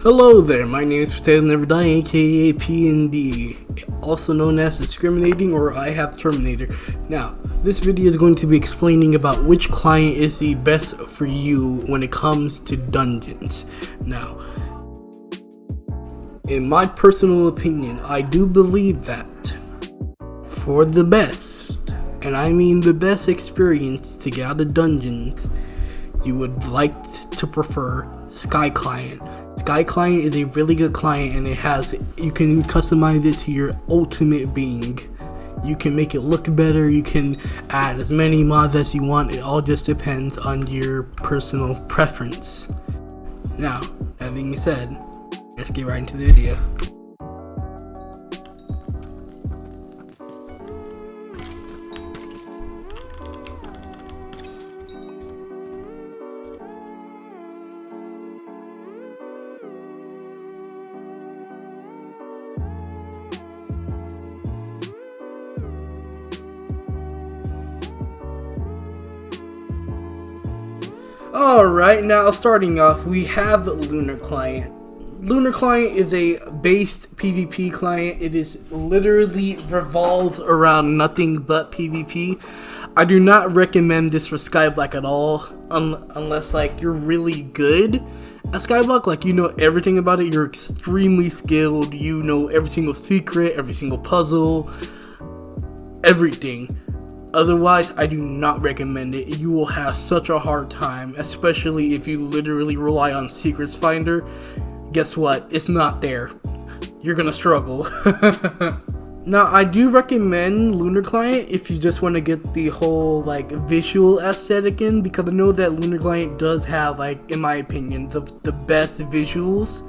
Hello there, my name is Potato Never Die, aka PND, also known as Discriminating or I Have Terminator. Now, this video is going to be explaining about which client is the best for you when it comes to dungeons. Now, in my personal opinion, I do believe that for the best, and I mean the best experience to get out of dungeons, you would like to prefer Sky Client. Sky Client is a really good client, and you can customize it to your ultimate being. You can make it look better, you can add as many mods as you want, it all just depends on your personal preference. Now, that being said, let's get right into the video. Alright, now starting off, we have Lunar Client. Lunar Client is a based PvP client. It is literally revolves around nothing but PvP. I do not recommend this for Skyblock at all, unless like you're really good at Skyblock, like you know everything about it, you're extremely skilled, you know every single secret, every single puzzle, everything. Otherwise, I do not recommend it. You will have such a hard time, especially if you literally rely on Secrets Finder. Guess what? It's not there. You're gonna struggle. Now, I do recommend Lunar Client if you just want to get the whole like visual aesthetic in, because I know that Lunar Client does have, like, in my opinion, the best visuals.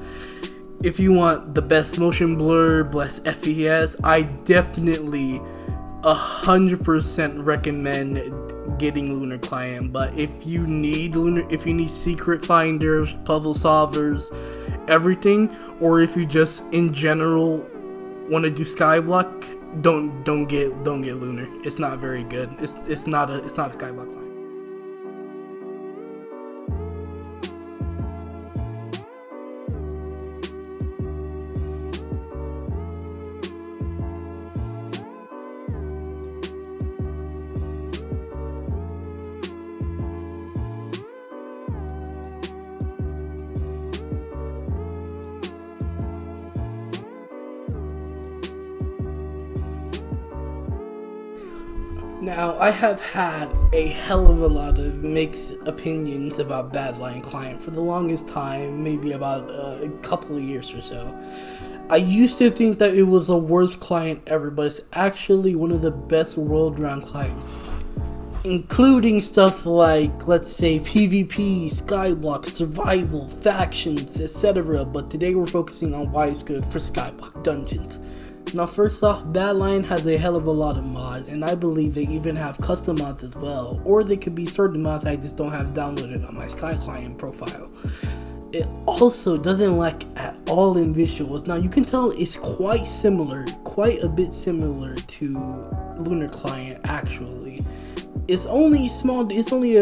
If you want the best motion blur, best FPS, I definitely 100% recommend getting Lunar Client. But if you need secret finders, puzzle solvers, everything, or if you just in general want to do Skyblock, don't get Lunar. It's not very good. It's not a Skyblock client. Now, I have had a hell of a lot of mixed opinions about Badlion Client for the longest time, maybe about a couple of years or so. I used to think that it was the worst client ever, but it's actually one of the best world-round clients, including stuff like, let's say, PvP, Skyblock, survival, factions, etc. But today we're focusing on why it's good for Skyblock dungeons. Now, first off, Badlion has a hell of a lot of mods, and I believe they even have custom mods as well, or they could be certain mods I just don't have downloaded on my Sky Client profile. It also doesn't lack at all in visuals. Now, you can tell it's quite a bit similar to Lunar Client actually. It's only a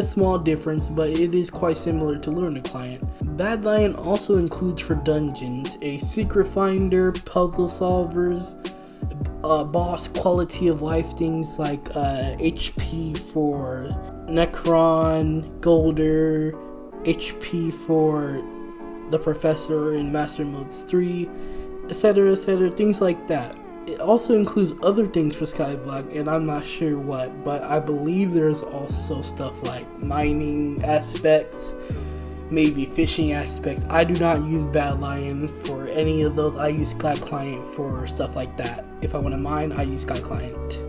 small difference, but it is quite similar to Lunar Client. Badlion also includes for dungeons a secret finder, puzzle solvers, boss quality of life things like HP for Necron, Golder, HP for the Professor in Master Modes 3, etc, things like that. It also includes other things for Skyblock, and I'm not sure what, but I believe there's also stuff like mining aspects, maybe fishing aspects. I do not use Badlion for any of those. I use Sky Client for stuff like that. If I want to mine, I use Sky Client.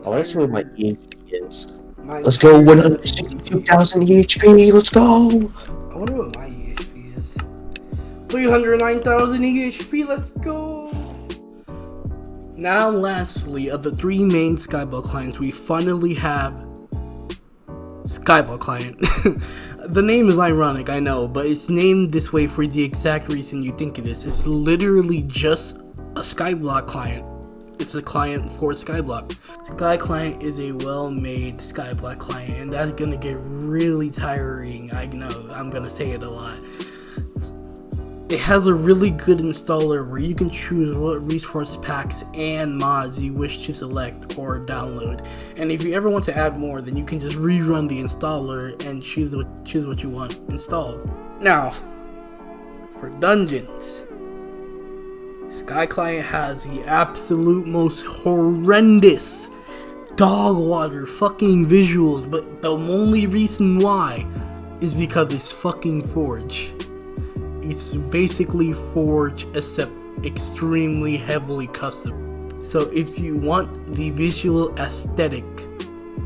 Oh, let's see what my EHP is. Let's go 162,000 EHP, let's go! I wonder what my EHP is. 309,000 EHP, let's go! Now, lastly, of the three main Skyblock clients, we finally have Skyblock Client. The name is ironic, I know, but it's named this way for the exact reason you think it is. It's literally just a Skyblock client. It's a client for Skyblock. Sky Client is a well-made Skyblock client, and that's gonna get really tiring. I know, I'm gonna say it a lot. It has a really good installer where you can choose what resource packs and mods you wish to select or download. And if you ever want to add more, then you can just rerun the installer and choose what you want installed. Now, for dungeons, Sky Client has the absolute most horrendous dog water fucking visuals, but the only reason why is because it's fucking Forge. It's basically Forge except extremely heavily custom. So if you want the visual aesthetic,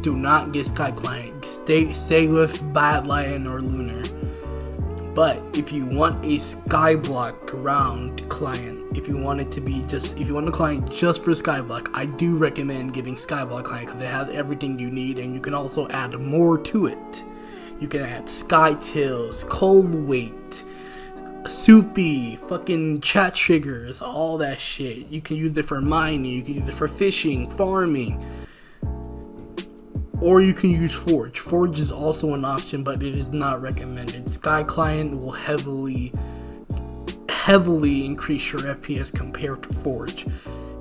do not get Sky Client. Stay with Badlion or Lunar. But if you want a Skyblock round client, if you want a client just for Skyblock, I do recommend getting Skyblock client because it has everything you need, and you can also add more to it. You can add Sky Tills, Cold Weight, Soupy, fucking chat triggers, all that shit. You can use it for mining, you can use it for fishing, farming. Or you can use Forge. Forge is also an option, but it is not recommended. Sky Client will heavily increase your FPS compared to Forge.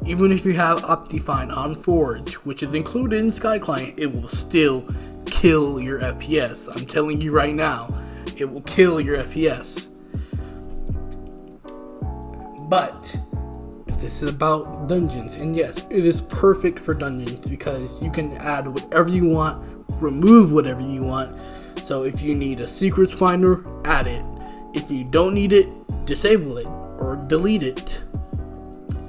Even if you have Optifine on Forge, which is included in Sky Client, it will still kill your FPS. I'm telling you right now, it will kill your FPS. But this is about dungeons, and yes, it is perfect for dungeons because you can add whatever you want, remove whatever you want. So if you need a secrets finder, add it. If you don't need it, disable it or delete it.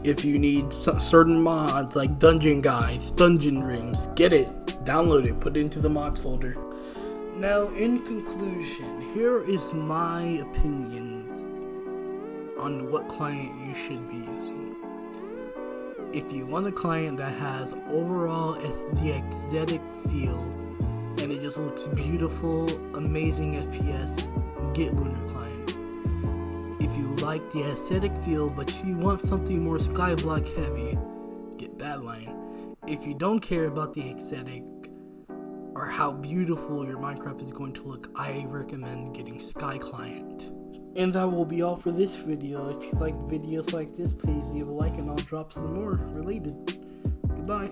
If you need certain mods like dungeon guides, dungeon rooms, get it, download it, put it into the mods folder. Now, in conclusion, here is my opinions on what client you should be using. If you want a client that has overall the aesthetic feel and it just looks beautiful, amazing FPS, get Lunar Client. If you like the aesthetic feel but you want something more Skyblock heavy, get Badlion. If you don't care about the aesthetic or how beautiful your Minecraft is going to look, I recommend getting Sky Client. And that will be all for this video. If you like videos like this, please leave a like and I'll drop some more related. Goodbye.